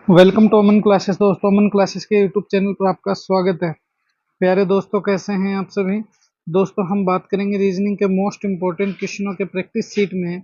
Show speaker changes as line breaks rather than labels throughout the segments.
Welcome to Aman classes. दोस्तों, Aman classes के YouTube channel पर आपका स्वागत है। प्यारे दोस्तों, कैसे हैं आप सभी। दोस्तों, हम बात करेंगे रीजनिंग के मोस्ट इंपॉर्टेंट क्वेश्चनों के प्रैक्टिस सीट में।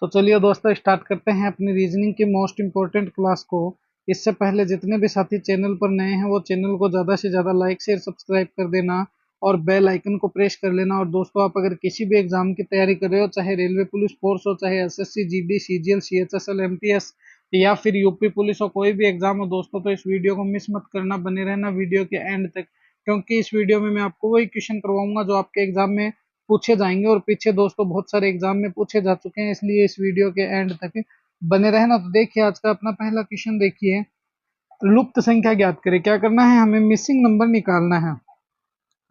तो चलिए दोस्तों, स्टार्ट करते हैं अपनी रीजनिंग की मोस्ट इंपॉर्टेंट क्लास को। इससे पहले जितने भी साथी चैनल पर नए हैं वो चैनल को ज़्यादा से ज़्यादा लाइक शेयर सब्सक्राइब कर देना और बेल आइकन को प्रेस कर लेना। और दोस्तों, आप अगर किसी भी एग्जाम की तैयारी कर रहे हो, चाहे रेलवे पुलिस फोर्स हो, चाहे SSC GD CGL CHSL MTS या फिर यूपी पुलिस हो, कोई भी एग्जाम हो दोस्तों, तो इस वीडियो को मिस मत करना, बने रहना वीडियो के एंड तक, क्योंकि इस वीडियो में मैं आपको वही क्वेश्चन करवाऊंगा जो आपके एग्जाम में पूछे जाएंगे और पीछे दोस्तों बहुत सारे एग्जाम में पूछे जा चुके हैं, इसलिए इस वीडियो के एंड तक बने रहना। तो देखिए, आज का अपना पहला क्वेश्चन देखिए। लुप्त संख्या ज्ञात करें। क्या करना है, हमें मिसिंग नंबर निकालना है।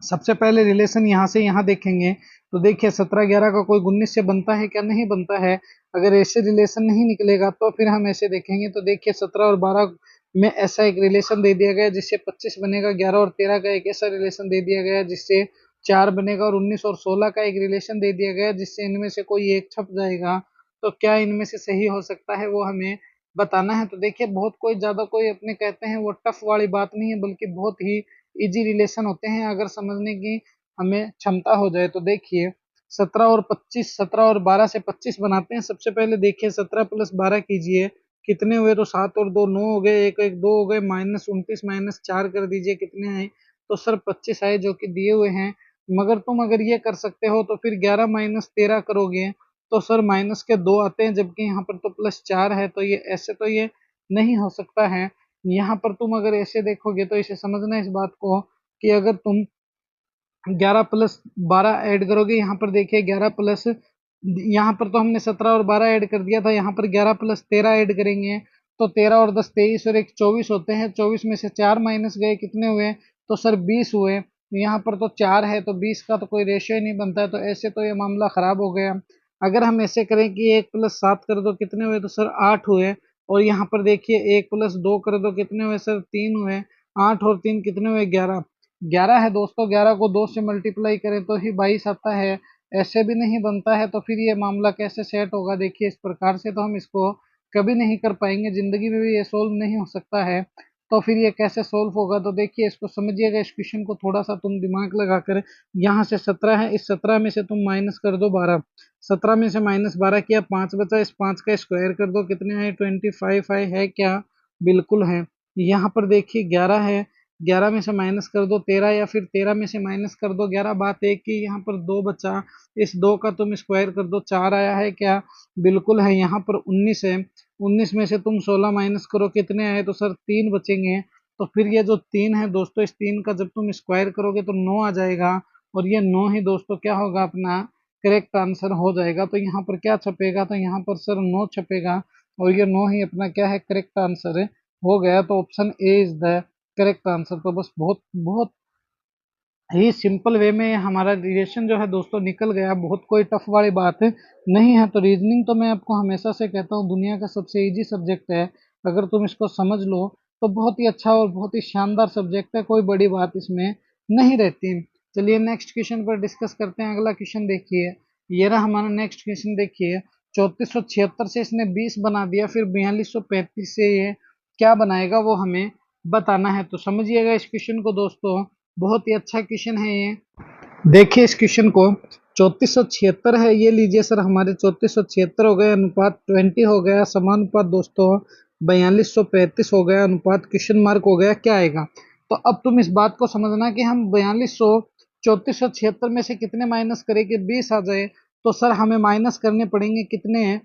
सबसे पहले रिलेशन यहाँ से यहाँ देखेंगे। तो देखिए, 17-11 का कोई 19 से बनता है क्या, नहीं बनता है। अगर ऐसे रिलेशन नहीं निकलेगा तो फिर हम ऐसे देखेंगे। तो देखिए, 17 और 12 में ऐसा एक रिलेशन दे दिया गया जिससे 25 बनेगा। 11 और 13 का एक ऐसा रिलेशन दे दिया गया जिससे 4 बनेगा। और 19 और 16 का एक रिलेशन दे दिया गया जिससे इनमें से कोई एक छप जाएगा। तो क्या इनमें से सही हो सकता है वो हमें बताना है। तो देखिए, बहुत कोई ज्यादा कोई अपने कहते हैं वो टफ वाली बात नहीं है, बल्कि बहुत ही इजी रिलेशन होते हैं अगर समझने की हमें क्षमता हो जाए। तो देखिए, 17 और 25, 17 और 12 से 25 बनाते हैं। सबसे पहले देखिए, 17 प्लस 12 कीजिए, कितने हुए। तो 7 और 2 9 हो गए, एक एक 2 हो गए, माइनस 29 माइनस 4 कर दीजिए, कितने आए। तो सर 25 आए जो कि दिए हुए हैं। मगर तुम अगर ये कर सकते हो तो फिर 11 माइनस 13 करोगे तो सर माइनस के 2 आते हैं, जबकि यहाँ पर तो प्लस 4 है। तो ये ऐसे तो ये नहीं हो सकता है। यहाँ पर तुम अगर ऐसे देखोगे तो इसे समझना इस बात को कि अगर तुम 11 प्लस 12 ऐड करोगे, यहाँ पर देखिए 11 प्लस, यहाँ पर तो हमने 17 और 12 ऐड कर दिया था, यहाँ पर 11 प्लस 13 ऐड करेंगे तो 13 और 10 23 और एक 24 होते हैं। 24 में से 4 माइनस गए, कितने हुए। तो सर 20 हुए। यहाँ पर तो 4 है तो 20 का तो कोई रेशियो ही नहीं बनता है। तो ऐसे तो ये मामला खराब हो गया। अगर हम ऐसे करें कि 1 प्लस 7 कर दो, कितने हुए। तो सर 8 हुए। और यहाँ पर देखिए 1 प्लस 2 कर दो, कितने हुए सर 3 हुए। 8 और 3 कितने हुए 11। 11 है दोस्तों, 11 को 2 से मल्टीप्लाई करें तो ही 22 आता है। ऐसे भी नहीं बनता है तो फिर ये मामला कैसे सेट होगा। देखिए, इस प्रकार से तो हम इसको कभी नहीं कर पाएंगे, जिंदगी में भी ये सोल्व नहीं हो सकता है। तो फिर ये कैसे सोल्व होगा। तो देखिए, इसको समझिएगा, इस क्वेश्चन को थोड़ा सा तुम दिमाग लगाकर, यहाँ से 17 है, इस 17 में से तुम माइनस कर दो 12। 17 में से माइनस 12 किया, 5 बचा, इस 5 का स्क्वायर कर दो, कितने आए 25 आए। है क्या, बिल्कुल है। यहाँ पर देखिए 11 है, 11 में से माइनस कर दो 13, या फिर 13 में से माइनस कर दो 11। बात एक की, यहाँ पर 2 बचा, इस 2 का तुम स्क्वायर कर दो, 4 आया। है क्या, बिल्कुल है। यहाँ पर 19 है, 19 में से तुम 16 माइनस करो, कितने आए। तो सर 3 बचेंगे। तो फिर ये जो 3 है दोस्तों, इस 3 का जब तुम स्क्वायर करोगे तो 9 आ जाएगा। और ये 9 ही दोस्तों क्या होगा, अपना करेक्ट आंसर हो जाएगा। तो यहाँ पर क्या छपेगा, तो यहाँ पर सर 9 छपेगा। और ये 9 ही अपना क्या है, करेक्ट आंसर है, हो गया। तो option A is the correct answer. तो बस बहुत बहुत ही सिंपल वे में हमारा रिलेशन जो है दोस्तों निकल गया, बहुत कोई टफ वाली बात है नहीं है। तो रीजनिंग तो मैं आपको हमेशा से कहता हूँ दुनिया का सबसे इजी सब्जेक्ट है। अगर तुम इसको समझ लो तो बहुत ही अच्छा और बहुत ही शानदार सब्जेक्ट है, कोई बड़ी बात इसमें नहीं रहती। चलिए नेक्स्ट क्वेश्चन पर डिस्कस करते हैं। अगला क्वेश्चन देखिए, ये रहा हमारा नेक्स्ट क्वेश्चन। देखिए, 3476 से इसने 20 बना दिया, फिर 4235 से ये क्या बनाएगा वो हमें बताना है। तो समझिएगा इस क्वेश्चन को दोस्तों, बहुत ही अच्छा क्वेश्चन है ये। देखिए इस क्वेश्चन को, 3476 है, ये लीजिए सर, हमारे 3476 हो गए, अनुपात 20 हो गया, समानुपात दोस्तों 4235 हो गया, अनुपात क्वेश्चन मार्क हो गया, क्या आएगा। तो अब तुम इस बात को समझना कि हम 3476 में से कितने माइनस करें कि 20 आ जाए। तो सर हमें माइनस करने पड़ेंगे, कितने हैं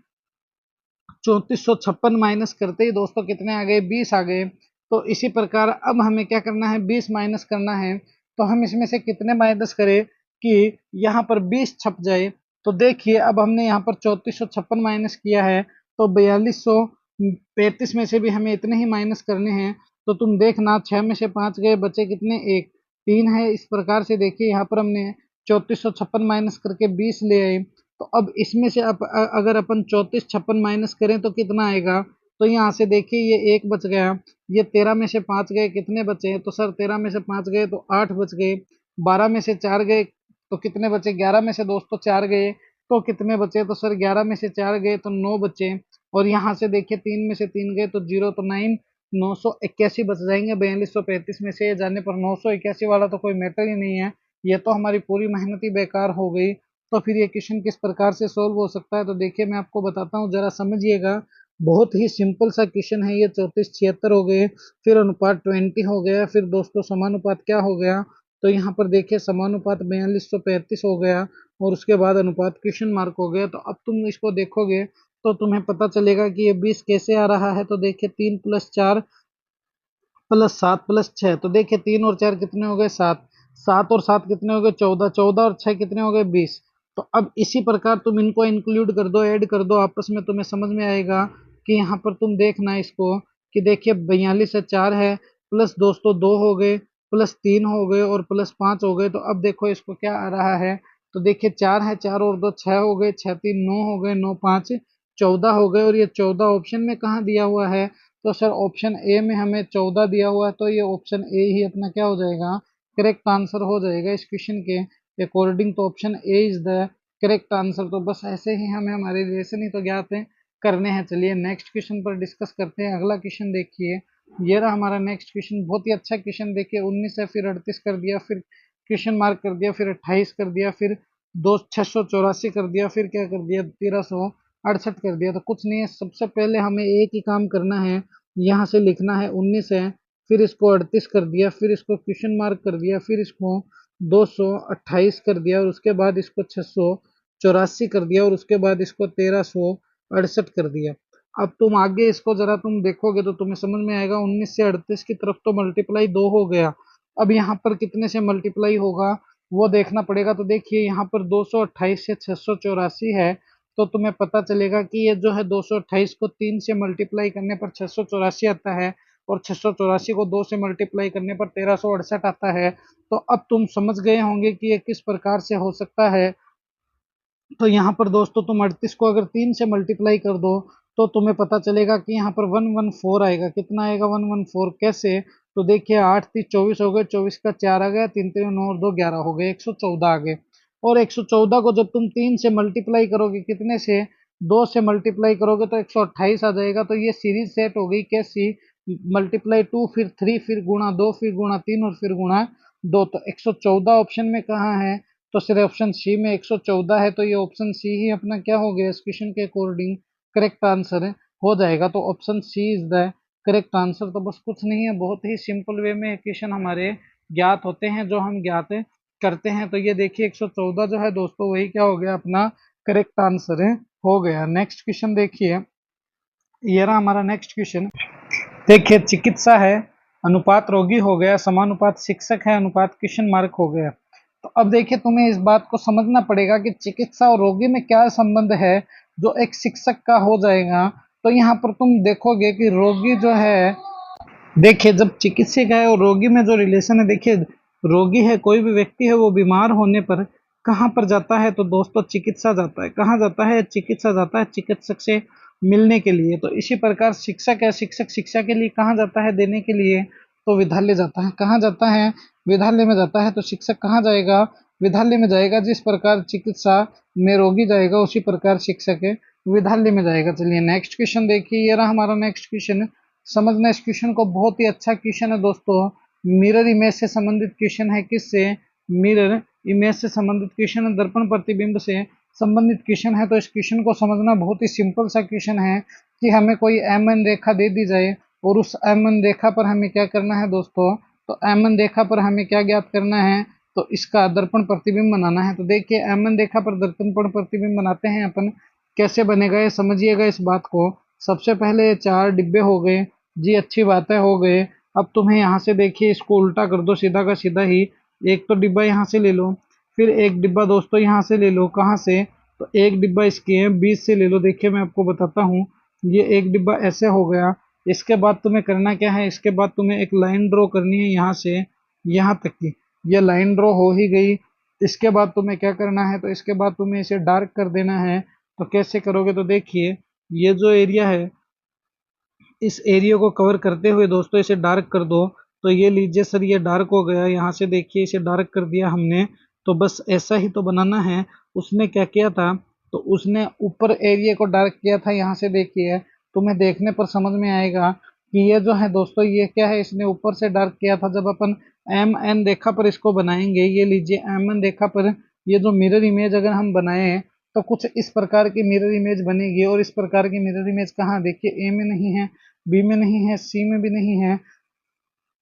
3456 माइनस करते ही दोस्तों कितने आ गए, 20 आ गए। तो इसी प्रकार अब हमें क्या करना है, 20 माइनस करना है। तो हम इसमें से कितने माइनस करें कि यहाँ पर 20 छप जाए। तो देखिए, अब हमने यहाँ पर 3456 माइनस किया है, तो 4235 में से भी हमें इतने ही माइनस करने हैं। तो तुम देखना, 6 में से 5 गए, बचे कितने, एक, 3 है। इस प्रकार से देखिए, यहाँ पर हमने 3456 माइनस करके 20 ले आए। तो अब इसमें से अगर अपन 3456 माइनस करें तो कितना आएगा। तो यहाँ से देखिए, ये एक बच गया, ये 13 में से 5 गए, कितने बचे। तो सर 13 में से 5 गए तो 8 बच गए, 12 में से 4 गए तो कितने बचे, 11 में से दोस्तों 4 गए तो कितने बचे। तो सर 11 में से 4 गए तो 9 बचे। और यहाँ से देखिए 3 में से 3 गए तो 0, तो 9 981 बच जाएंगे 4235 में से। ये जाने पर 981 वाला तो कोई मैटर ही नहीं है, ये तो हमारी पूरी मेहनत ही बेकार हो गई। तो फिर ये क्वेश्चन किस प्रकार से सोल्व हो सकता है, तो देखिए मैं आपको बताता हूँ, जरा समझिएगा। बहुत ही सिंपल सा क्वेश्चन है ये। 34 76 हो गए, फिर अनुपात 20 हो गया, फिर दोस्तों समानुपात क्या हो गया, तो यहाँ पर देखिए समानुपात 4235 हो गया, और उसके बाद अनुपात क्वेश्चन मार्क हो गया। तो अब तुम इसको देखोगे तो तुम्हें पता चलेगा कि ये 20 कैसे आ रहा है। तो देखिए 3 + 4 + 7 + 6, तो देखिए 3 और 4 कितने हो गए 7, 7 और 7 कितने हो गए 14, 14 और 6 कितने हो गए 20। तो अब इसी प्रकार तुम इनको इंक्लूड कर दो, ऐड कर दो आपस में, तुम्हें समझ में आएगा कि यहाँ पर तुम देखना इसको कि देखिए 42 है 4 है, प्लस दोस्तों 2 हो गए, प्लस 3 हो गए, और प्लस 5 हो गए। तो अब देखो इसको क्या आ रहा है, तो देखिए 4 है, 4 और 2 6 हो गए, 6 3 9 हो गए, 9 5 14 हो गए, और ये 14 ऑप्शन में कहाँ दिया हुआ है, तो सर ऑप्शन ए में हमें 14 दिया हुआ है। तो ये ऑप्शन ए ही अपना क्या हो जाएगा, करेक्ट आंसर हो जाएगा इस क्वेश्चन के अकॉर्डिंग। तो option A is the correct answer. तो बस ऐसे ही हमें हमारे रिलेशन ही तो ज्ञात है करने हैं। चलिए नेक्स्ट क्वेश्चन पर डिस्कस करते हैं। अगला क्वेश्चन देखिए, ये रहा हमारा नेक्स्ट क्वेश्चन। बहुत ही अच्छा क्वेश्चन, देखिए 19 है, फिर 38 कर दिया, फिर क्वेश्चन मार्क कर दिया, फिर 28 कर दिया, फिर 684 कर दिया, फिर क्या कर दिया 1368 कर दिया। तो कुछ नहीं है, सबसे पहले हमें एक ही काम करना है, यहाँ से लिखना है 19 है, फिर इसको 38 कर दिया, फिर इसको क्वेश्चन मार्क कर दिया, फिर इसको 228 कर दिया, और उसके बाद इसको 684 कर दिया, और उसके बाद इसको 1368 कर दिया। अब तुम आगे इसको जरा तुम देखोगे तो तुम्हें समझ में आएगा, 19 से 38 की तरफ तो मल्टीप्लाई 2 हो गया। अब यहाँ पर कितने से मल्टीप्लाई होगा वो देखना पड़ेगा। तो देखिए यहाँ पर 228 से 684 है, तो तुम्हें पता चलेगा कि ये जो है 228 को 3 से मल्टीप्लाई करने पर 684 आता है, और 684 को 2 से मल्टीप्लाई करने पर 1368 आता है। तो अब तुम समझ गए होंगे कि ये किस प्रकार से हो सकता है। तो यहाँ पर दोस्तों तुम 38 को अगर 3 से मल्टीप्लाई कर दो तो तुम्हें पता चलेगा कि यहाँ पर 114 आएगा। कितना आएगा 114, कैसे, तो देखिए 8 3 24 हो गए, 24 का 4 आ गया, 3 3 9 और 2 11 हो गए, 114 आ गए। और 114 को जब तुम 3 से मल्टीप्लाई करोगे, कितने से 2 से मल्टीप्लाई करोगे, तो 128 आ जाएगा। तो ये सीरीज सेट हो गई कैसी, मल्टीप्लाई 2 फिर 3 फिर गुणा 2 फिर गुणा 3 और फिर गुणा 2। तो 114 ऑप्शन में कहाँ है, तो सिर्फ ऑप्शन सी में 114 है। तो ये ऑप्शन सी ही अपना क्या हो गया, इस क्वेश्चन के अकॉर्डिंग करेक्ट आंसर है, हो जाएगा। तो option C is the correct answer. तो बस कुछ नहीं है, बहुत ही सिंपल वे में क्वेश्चन हमारे ज्ञात होते हैं, जो हम ज्ञात करते हैं। तो ये देखिए 114 जो है दोस्तों, वही क्या हो गया अपना करेक्ट आंसर है, हो गया। नेक्स्ट क्वेश्चन देखिए, ये रहा हमारा नेक्स्ट क्वेश्चन। देखिए चिकित्सा है, अनुपात रोगी हो गया, समानुपात शिक्षक है, अनुपात क्वेश्चन मार्क हो गया। तो अब देखिए तुम्हें इस बात को समझना पड़ेगा कि चिकित्सा और रोगी में क्या संबंध है जो एक शिक्षक का हो जाएगा। तो यहाँ पर तुम देखोगे कि रोगी जो है, देखिए जब चिकित्सक है और रोगी में जो रिलेशन है, देखिए रोगी है कोई भी व्यक्ति है, वो बीमार होने पर कहाँ पर जाता है, तो दोस्तों चिकित्सा जाता है। कहाँ जाता है, चिकित्सा जाता है, चिकित्सक से मिलने के लिए। तो इसी प्रकार शिक्षक है, शिक्षक शिक्षा के लिए कहाँ जाता है, देने के लिए, तो विद्यालय जाता है। कहाँ जाता है, विद्यालय में जाता है। तो शिक्षक कहाँ जाएगा, विद्यालय में जाएगा। जिस प्रकार चिकित्सा में रोगी जाएगा, उसी प्रकार शिक्षक है विद्यालय में जाएगा। चलिए नेक्स्ट क्वेश्चन देखिए, ये रहा हमारा नेक्स्ट क्वेश्चन। समझना इस क्वेश्चन को, बहुत ही अच्छा क्वेश्चन है दोस्तों। मिरर इमेज से संबंधित क्वेश्चन है, किससे, मिरर इमेज से संबंधित क्वेश्चन है, दर्पण प्रतिबिंब से संबंधित क्वेश्चन है। तो इस क्वेश्चन को समझना बहुत ही सिंपल सा क्वेश्चन है कि हमें कोई एम एन रेखा दे दी जाए, और उस एम एन रेखा पर हमें क्या करना है दोस्तों, तो एम एन रेखा पर हमें क्या ज्ञात करना है, तो इसका दर्पण प्रतिबिंब बनाना है। तो देखिए एम एन रेखा पर दर्पण प्रतिबिंब बनाते हैं अपन, कैसे बनेगा ये समझिएगा इस बात को। सबसे पहले 4 डिब्बे हो गए जी, अच्छी बात है, हो गए। अब तुम्हें यहाँ से देखिए इसको उल्टा कर दो, सीधा का सीधा ही। एक तो डिब्बा यहाँ से ले लो, फिर एक डिब्बा दोस्तों यहाँ से ले लो। कहाँ से, तो एक डिब्बा इसके है बीच से ले लो। देखिए मैं आपको बताता हूँ, ये एक डिब्बा ऐसे हो गया। इसके बाद तुम्हें करना क्या है, इसके बाद तुम्हें एक लाइन ड्रॉ करनी है यहाँ से यहाँ तक की। ये लाइन ड्रॉ हो ही गई। इसके बाद तुम्हें क्या करना है, तो इसके बाद तुम्हें इसे डार्क कर देना है। तो कैसे करोगे, तो देखिए ये जो एरिया है, इस एरिया को कवर करते हुए दोस्तों इसे डार्क कर दो। तो ये लीजिए सर, ये डार्क हो गया। यहाँ से देखिए इसे डार्क कर दिया हमने। तो बस ऐसा ही तो बनाना है। उसने क्या किया था, तो उसने ऊपर एरिया को डार्क किया था। यहाँ से देखिए तुम्हें देखने पर समझ में आएगा कि ये जो है दोस्तों, ये क्या है, इसने ऊपर से डार्क किया था। जब अपन एम एन रेखा पर इसको बनाएंगे, ये लीजिए एम एन रेखा पर ये जो मिरर इमेज अगर हम बनाए तो कुछ इस प्रकार की मिरर इमेज बनेगी। और इस प्रकार की मिरर इमेज कहाँ, देखिए ए में नहीं है, बी में नहीं है, सी में भी नहीं है,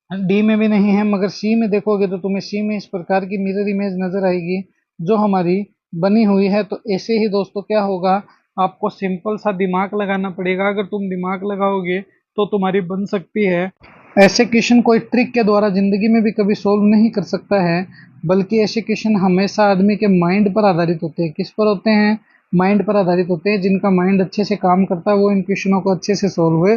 डी में भी नहीं है, मगर सी में देखोगे तो तुम्हें सी में इस प्रकार की मिरर इमेज नजर आएगी जो हमारी बनी हुई है। तो ऐसे ही दोस्तों क्या होगा, आपको सिंपल सा दिमाग लगाना पड़ेगा। अगर तुम दिमाग लगाओगे तो तुम्हारी बन सकती है। ऐसे क्वेश्चन कोई ट्रिक के द्वारा जिंदगी में भी कभी सोल्व नहीं कर सकता है, बल्कि ऐसे क्वेश्चन हमेशा आदमी के माइंड पर आधारित होते हैं। किस पर होते हैं, माइंड पर आधारित होते हैं। जिनका माइंड अच्छे से काम करता है वो इन क्वेश्चनों को अच्छे से सोल्व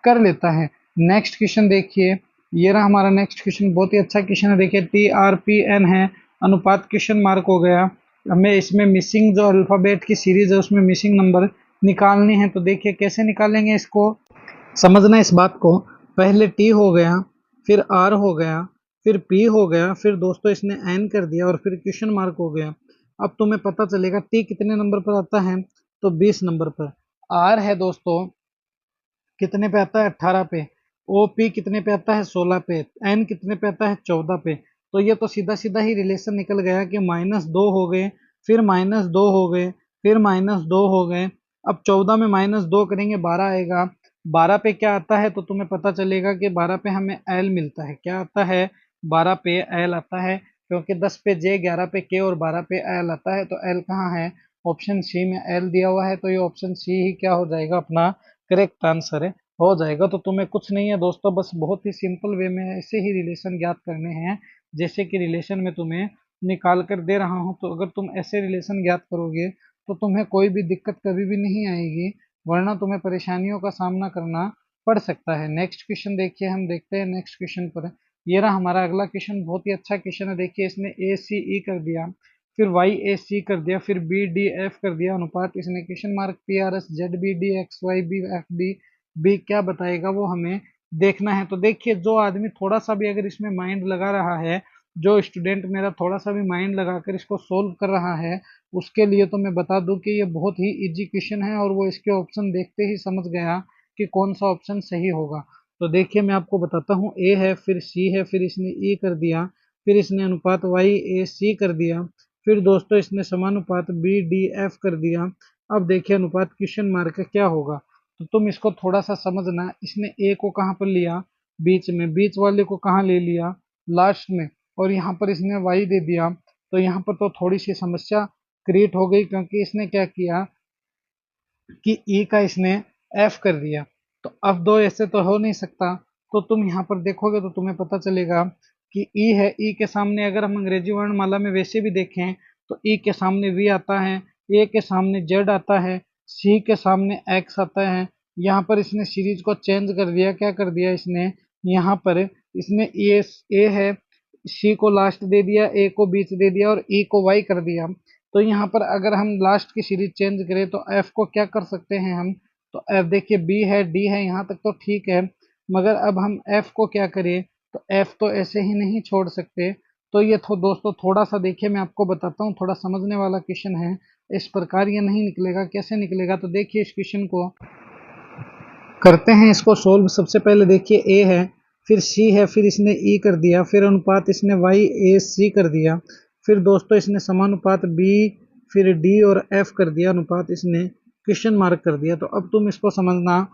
कर लेता है। नेक्स्ट क्वेश्चन देखिए, ये रहा हमारा नेक्स्ट क्वेश्चन। बहुत ही अच्छा क्वेश्चन है, देखिए TRPN है, अनुपात क्वेश्चन मार्क हो गया। हमें इसमें मिसिंग जो अल्फाबेट की सीरीज है उसमें मिसिंग नंबर निकालनी है। तो देखिए कैसे निकालेंगे इसको, समझना इस बात को। पहले टी हो गया, फिर आर हो गया, फिर पी हो गया, फिर दोस्तों इसने एन कर दिया और फिर क्वेश्चन मार्क हो गया। अब तुम्हें पता चलेगा टी कितने नंबर पर आता है, तो 20 नंबर पर। आर है दोस्तों कितने पे आता है, 18 पे। OP कितने पे आता है, 16 पे। एन कितने पे आता है, 14 पे। तो ये तो सीधा सीधा ही रिलेशन निकल गया कि -2 हो गए, फिर -2 हो गए, फिर -2 हो गए। अब 14 में -2 करेंगे 12 आएगा। 12 पे क्या आता है, तो तुम्हें पता चलेगा कि 12 पे हमें एल मिलता है। क्या आता है, 12 पे एल आता है, क्योंकि 10 पे जे, 11 पे के और 12 पे एल आता है। तो एल कहाँ है, ऑप्शन सी में एल दिया हुआ है। तो ये ऑप्शन सी ही क्या हो जाएगा, अपना करेक्ट आंसर है, हो जाएगा। तो तुम्हें कुछ नहीं है दोस्तों, बस बहुत ही सिंपल वे में ऐसे ही रिलेशन ज्ञात करने हैं, जैसे कि रिलेशन में तुम्हें निकाल कर दे रहा हूं। तो अगर तुम ऐसे रिलेशन ज्ञात करोगे तो तुम्हें कोई भी दिक्कत कभी भी नहीं आएगी, वरना तुम्हें परेशानियों का सामना करना पड़ सकता है। नेक्स्ट क्वेश्चन देखिए, हम देखते हैं नेक्स्ट क्वेश्चन पर। ये रहा हमारा अगला क्वेश्चन, बहुत ही अच्छा क्वेश्चन है। देखिए इसने ACE कर दिया, फिर YAC कर दिया, फिर BDF कर दिया, अनुपात इसने question mark PRS ZBD XYB FD B क्या बताएगा वो हमें देखना है। तो देखिए जो आदमी थोड़ा सा भी अगर इसमें माइंड लगा रहा है, जो स्टूडेंट मेरा थोड़ा सा भी माइंड लगाकर इसको सोल्व कर रहा है, उसके लिए तो मैं बता दूं कि ये बहुत ही इजी क्वेश्चन है और वो इसके ऑप्शन देखते ही समझ गया कि कौन सा ऑप्शन सही होगा। तो देखिए मैं आपको बताता हूँ, ए है, फिर सी है, फिर इसने ई कर दिया, फिर इसने अनुपात YAC कर दिया, फिर दोस्तों इसने समानुपात BDF कर दिया। अब देखिए अनुपात क्वेश्चन मार्क का क्या होगा। तो तुम इसको थोड़ा सा समझना, इसने ए को कहाँ पर लिया, बीच में, बीच वाले को कहाँ ले लिया, लास्ट में, और यहाँ पर इसने वाई दे दिया। तो यहाँ पर तो थोड़ी सी समस्या क्रिएट हो गई, क्योंकि इसने क्या किया कि ई का इसने एफ कर दिया। तो अब दो ऐसे तो हो नहीं सकता। तो तुम यहाँ पर देखोगे तो तुम्हें पता चलेगा कि ई है, ई के सामने अगर हम अंग्रेजी वर्णमाला में वैसे भी देखें तो ई के सामने वी आता है, ए के सामने जेड आता है, सी के सामने एक्स आता है। यहाँ पर इसने सीरीज को चेंज कर दिया, क्या कर दिया इसने, यहाँ पर इसने ए है, सी को लास्ट दे दिया, ए को बीच दे दिया और ई को वाई कर दिया। तो यहाँ पर अगर हम लास्ट की सीरीज चेंज करें तो एफ को क्या कर सकते हैं हम, तो एफ देखिए बी है, डी है, यहाँ तक तो ठीक है। मगर अब हम एफ को क्या करें, तो एफ तो ऐसे ही नहीं छोड़ सकते। तो ये दोस्तों थोड़ा सा देखिए, मैं आपको बताता हूँ, थोड़ा समझने वाला क्वेश्चन है। इस प्रकार ये नहीं निकलेगा, कैसे निकलेगा, तो देखिए इस क्वेश्चन को करते हैं इसको सोल्व। सबसे पहले देखिए ए है, फिर सी है, फिर इसने ई कर दिया, फिर अनुपात इसने YAC कर दिया, फिर दोस्तों इसने समानुपात बी, फिर डी और एफ कर दिया, अनुपात इसने क्वेश्चन मार्क कर दिया। तो अब तुम इसको समझना,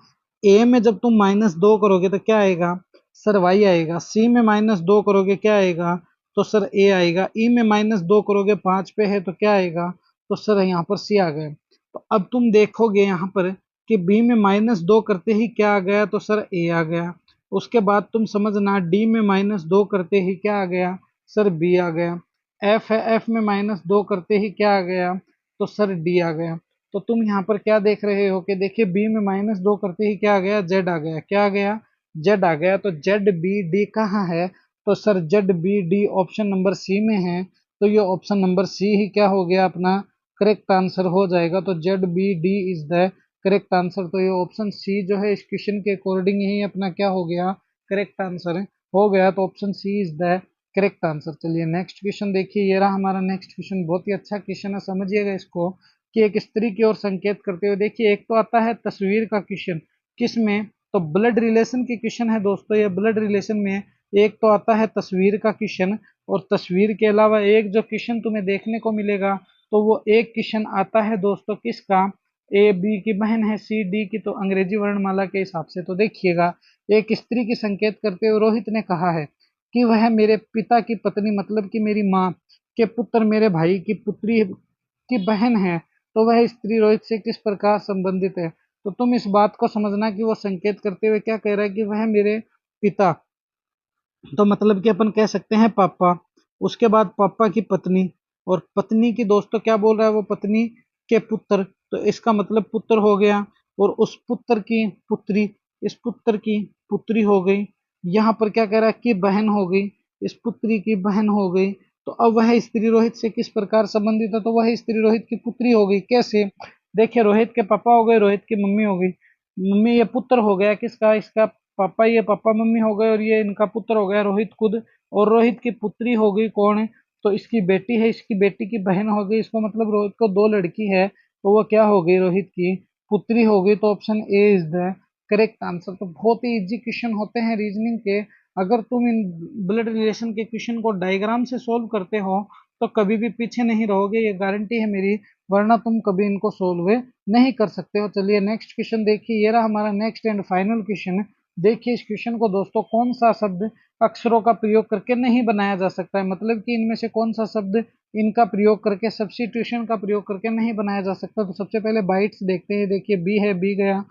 ए में जब तुम -2 करोगे तो क्या आएगा, सर वाई आएगा। सी में -2 करोगे क्या आएगा, तो सर ए आएगा। ई में -2 करोगे 5 पे है तो क्या आएगा, तो सर यहाँ पर सी आ गए। तो अब तुम देखोगे यहाँ पर कि बी में -2 करते ही क्या आ गया, तो सर ए आ गया। उसके बाद तुम समझना डी में -2 करते ही क्या आ गया, सर बी आ गया। एफ है, एफ में -2 करते ही क्या आ गया, तो सर डी आ गया। तो तुम यहाँ पर क्या देख रहे हो कि देखिए बी में -2 करते ही क्या आ गया, जेड आ गया। क्या आ गया, जेड आ गया। तो जेड बी डी कहाँ है, तो sir Z B D option number C में है। तो ये ऑप्शन नंबर सी ही क्या हो गया, अपना करेक्ट आंसर हो जाएगा। तो Z B D is the correct answer. तो ये ऑप्शन सी जो है इस क्वेश्चन के अकॉर्डिंग ही अपना क्या हो गया, करेक्ट आंसर हो गया। तो option C is the correct answer. चलिए नेक्स्ट क्वेश्चन देखिए, ये रहा हमारा नेक्स्ट क्वेश्चन। बहुत ही अच्छा क्वेश्चन है, समझिएगा इसको कि एक स्त्री की ओर संकेत करते हुए। देखिए एक तो आता है तस्वीर का क्वेश्चन, किसमें, तो ब्लड रिलेशन की क्वेश्चन है दोस्तों। ये ब्लड रिलेशन में एक तो आता है तस्वीर का क्वेश्चन, और तस्वीर के अलावा एक जो क्वेश्चन तुम्हें देखने को मिलेगा तो वो एक क्वेश्चन आता है दोस्तों किसका, ए बी की बहन है सी डी की, तो अंग्रेजी वर्णमाला के हिसाब से। तो देखिएगा, एक स्त्री की संकेत करते हुए रोहित ने कहा है कि वह मेरे पिता की पत्नी मतलब कि मेरी माँ के पुत्र मेरे भाई की पुत्री की बहन है, तो वह स्त्री रोहित से किस प्रकार संबंधित है। तो तुम इस बात को समझना कि वो संकेत करते हुए क्या कह रहा है कि वह मेरे पिता, तो मतलब कि अपन कह सकते हैं पापा, उसके बाद पापा की पत्नी, और पत्नी की दोस्तों क्या बोल रहा है वो पत्नी के पुत्र, तो इसका मतलब पुत्र हो गया, और उस पुत्र की पुत्री, इस पुत्र की पुत्री हो गई। यहाँ पर क्या कह रहा है कि बहन हो गई, इस पुत्री की बहन हो गई। तो अब वह स्त्री रोहित से किस प्रकार संबंधित है, तो वह स्त्री रोहित की पुत्री हो गई। कैसे, देखिए रोहित के पापा हो गए, रोहित की मम्मी हो गई, मम्मी ये पुत्र हो गया किसका, इसका पापा, ये पापा मम्मी हो गए, और ये इनका पुत्र हो गया रोहित खुद, और रोहित की पुत्री हो गई कौन है, तो इसकी बेटी है, इसकी बेटी की बहन हो गई, इसको मतलब रोहित को दो लड़की है, तो वो क्या हो गई, रोहित की पुत्री हो गई। तो option A is the correct answer. तो बहुत ही इजी क्वेश्चन होते हैं रीजनिंग के। अगर तुम इन ब्लड रिलेशन के क्वेश्चन को डायग्राम से सोल्व करते हो तो कभी भी पीछे नहीं रहोगे, ये गारंटी है मेरी, वरना तुम कभी इनको सोल्व नहीं कर सकते हो। चलिए नेक्स्ट क्वेश्चन देखिए, ये रहा हमारा नेक्स्ट एंड फाइनल क्वेश्चन। देखिए इस क्वेश्चन को दोस्तों, कौन सा शब्द अक्षरों का प्रयोग करके नहीं बनाया जा सकता है, मतलब कि इनमें से कौन सा शब्द इनका प्रयोग करके, सब्स्टिट्यूशन का प्रयोग करके नहीं बनाया जा सकता। तो सबसे पहले बाइट्स देखते हैं। देखिए बी है, बी गया,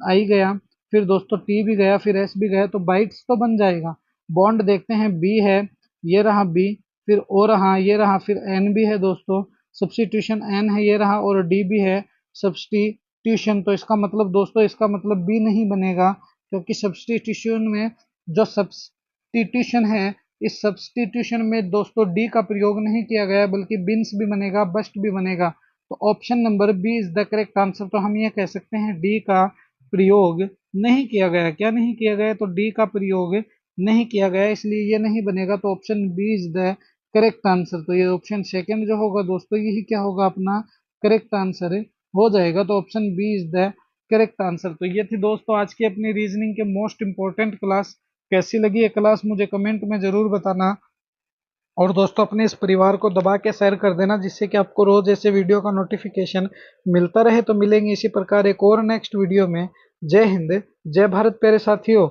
आई गया, फिर दोस्तों टी भी गया, फिर एस भी गया, तो बाइट्स तो बन जाएगा। बॉन्ड देखते हैं, बी है, ये रहा बी, फिर ओ रहा, ये रहा, फिर एन भी है दोस्तों, सब्स्टिट्यूशन एन है, ये रहा, और डी भी है सब्स्टिट्यूशन। तो इसका मतलब दोस्तों, इसका मतलब बी नहीं बनेगा, क्योंकि सब्स्टिट्यूशन में जो सब्स्टिट्यूशन है, इस सब्स्टिट्यूशन में दोस्तों डी का प्रयोग नहीं किया गया, बल्कि बिन्स भी बनेगा, बस्ट भी बनेगा। तो option number B is the correct answer. तो हम ये कह सकते हैं डी का प्रयोग नहीं किया गया। क्या नहीं किया गया, तो डी का प्रयोग नहीं किया गया, इसलिए ये नहीं बनेगा। तो option B is the correct answer. तो ये ऑप्शन सेकंड जो होगा दोस्तों, यही क्या होगा, अपना करेक्ट आंसर हो जाएगा। तो option B is the correct answer. तो ये थी दोस्तों आज की अपनी रीजनिंग के मोस्ट इंपॉर्टेंट क्लास। कैसी लगी ये क्लास मुझे कमेंट में जरूर बताना, और दोस्तों अपने इस परिवार को दबा के शेयर कर देना, जिससे कि आपको रोज ऐसे वीडियो का नोटिफिकेशन मिलता रहे। तो मिलेंगे इसी प्रकार एक और नेक्स्ट वीडियो में। जय हिंद, जय भारत प्यारे साथियों।